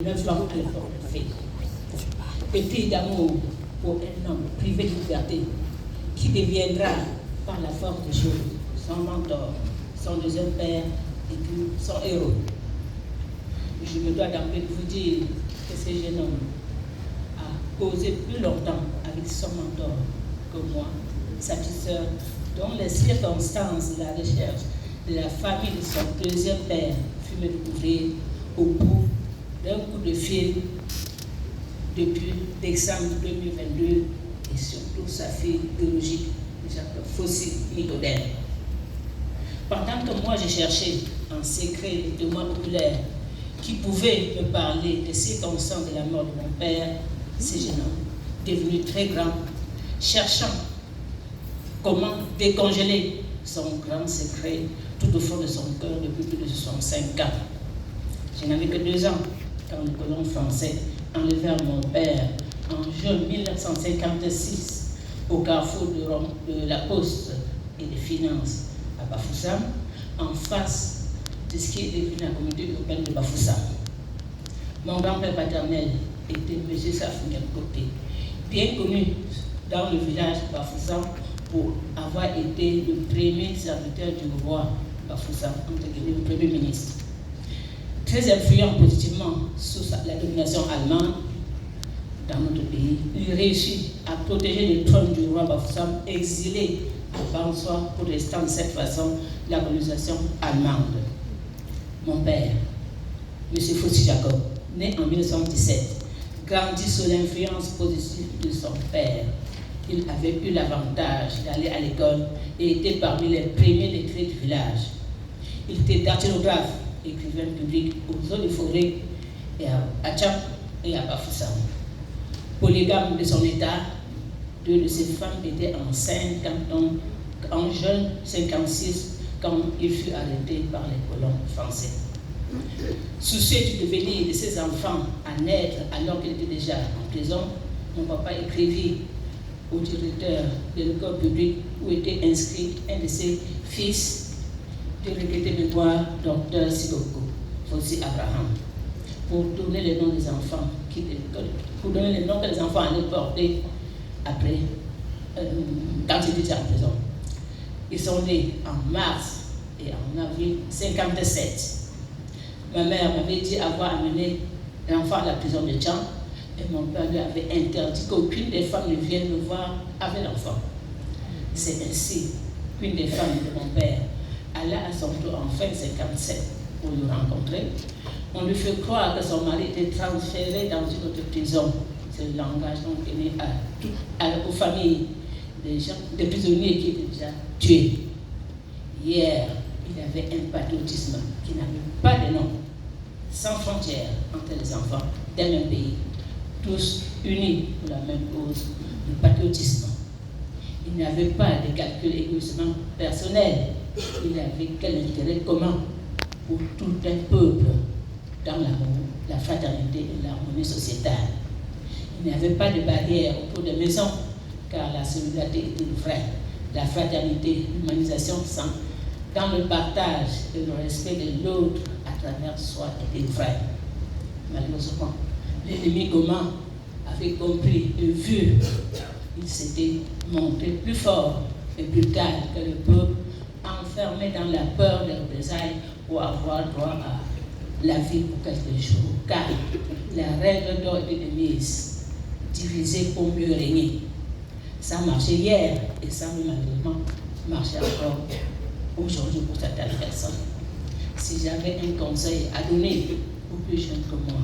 9 ans à l'effort de fait. Pétri d'amour pour un homme privé de liberté qui deviendra par la force des choses son mentor, son deuxième père et puis son héros. Je me dois d'emblée de vous dire que ce jeune homme a causé plus longtemps avec son mentor que moi, sa petite sœur, dont les circonstances de la recherche de la famille de son deuxième père fut me découvrir au bout d'un coup de fil depuis décembre 2022 et surtout sa fille biologique, Jacques Fossi Nicodème. Pendant que moi je cherchais en secret les témoins oculaires qui pouvaient me parler des circonstances de la mort de mon père, ce jeune homme, devenu très grand, cherchant comment décongeler son grand secret tout au fond de son cœur depuis plus de 65 ans. Je n'avais que 2 ans quand les colons français enlevèrent mon père en juin 1956 au carrefour de la Poste et des Finances à Bafoussam, en face de ce qui est devenu la communauté urbaine de Bafoussam. Mon grand-père paternel était M. Safounia Côté, bien connu dans le village de Bafoussam pour avoir été le premier serviteur du roi Bafoussam, entre guillemets, le premier ministre. Très influent positivement sous la domination allemande dans notre pays, il réussit à protéger le trône du roi Bafoussam, exilé à Bansoir pour rester de cette façon la colonisation allemande. Mon père, M. Fossi Jacob, né en 1917, grandit sous l'influence positive de son père. Il avait eu l'avantage d'aller à l'école et était parmi les premiers lettrés du village. Il était dactylographe, écrivain public aux eaux de forêt et à Tchap et à Bafoussam. Polygame de son état, 2 de ses femmes étaient enceintes en juin 1956 quand il fut arrêté par les colons français. Soucieux du devenir de ses enfants à naître alors qu'il était déjà en prison, mon papa écrivit au directeur de l'école publique où était inscrit un de ses fils de regretter mémoire, docteur Sidoko, Fossi Abraham, pour donner les noms des enfants pour donner les noms que les enfants allaient porter après, quand ils étaient en prison. Ils sont nés en mars et en avril 1957. Ma mère m'avait dit avoir amené l'enfant à la prison de Tcham et mon père lui avait interdit qu'aucune des femmes ne vienne me voir avec l'enfant. C'est ainsi qu'une des femmes de mon père alla à son tour en fin 1957 pour le rencontrer. On lui fait croire que son mari était transféré dans une autre prison. C'est le langage donc donné aux familles des prisonniers qui étaient déjà tués. Hier, il avait un patriotisme qui n'avait pas de nom, sans frontières entre les enfants d'un même pays, tous unis pour la même cause, le patriotisme. Il n'avait pas de calcul égoïstement personnel, il avait quel intérêt commun pour tout un peuple dans l'amour, la fraternité et l'harmonie sociétale. Il n'y avait pas de barrière autour des maisons, car la solidarité était vraie, la fraternité, l'humanisation dans le partage et le respect de l'autre à travers soi était vrai. Malheureusement, l'ennemi commun avait compris et vu, il s'était montré plus fort et brutal que le peuple, enfermé dans la peur des représailles pour avoir droit à la vie pour quelques jours. Car la règle d'or était de mise, diviser pour mieux régner. Ça marchait hier et ça malheureusement marchait encore aujourd'hui pour certaines personnes. Si j'avais un conseil à donner aux plus jeunes que moi,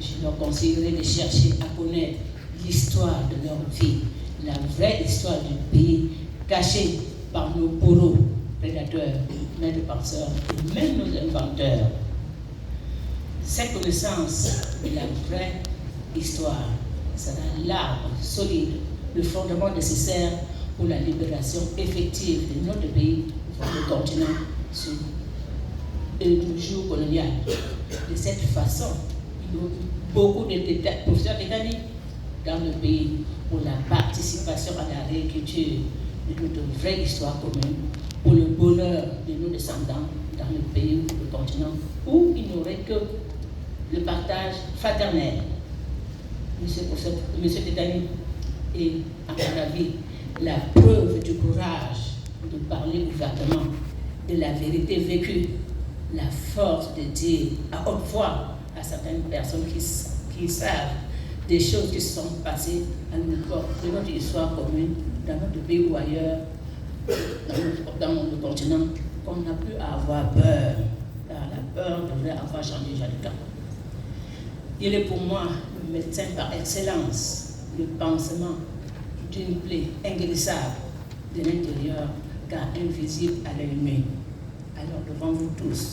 je leur conseillerais de chercher à connaître l'histoire de leur vie, la vraie histoire du pays, cachée par nos bourreaux, prédateurs, maîtres penseurs et même nos inventeurs. Cette connaissance de la vraie histoire sera l'arbre solide, le fondement nécessaire pour la libération effective de notre pays, le continent, sur le joug colonial. De cette façon, il y a eu beaucoup de professeurs britanniques dans le pays pour la participation à la réécriture de notre vraie histoire commune, pour le bonheur de nos descendants dans le pays, le continent, où il n'y aurait que le partage fraternel. Monsieur Tétani est, à mon avis, la preuve du courage de parler ouvertement de la vérité vécue, la force de dire à haute voix à certaines personnes qui savent des choses qui se sont passées de notre histoire commune, dans notre pays ou ailleurs, dans notre continent, qu'on n'a plus à avoir peur, car la peur devrait avoir changé déjà de temps. Il est pour moi le médecin par excellence, le pansement d'une plaie inguérissable de l'intérieur, car invisible à l'œil humain. Alors devant vous tous,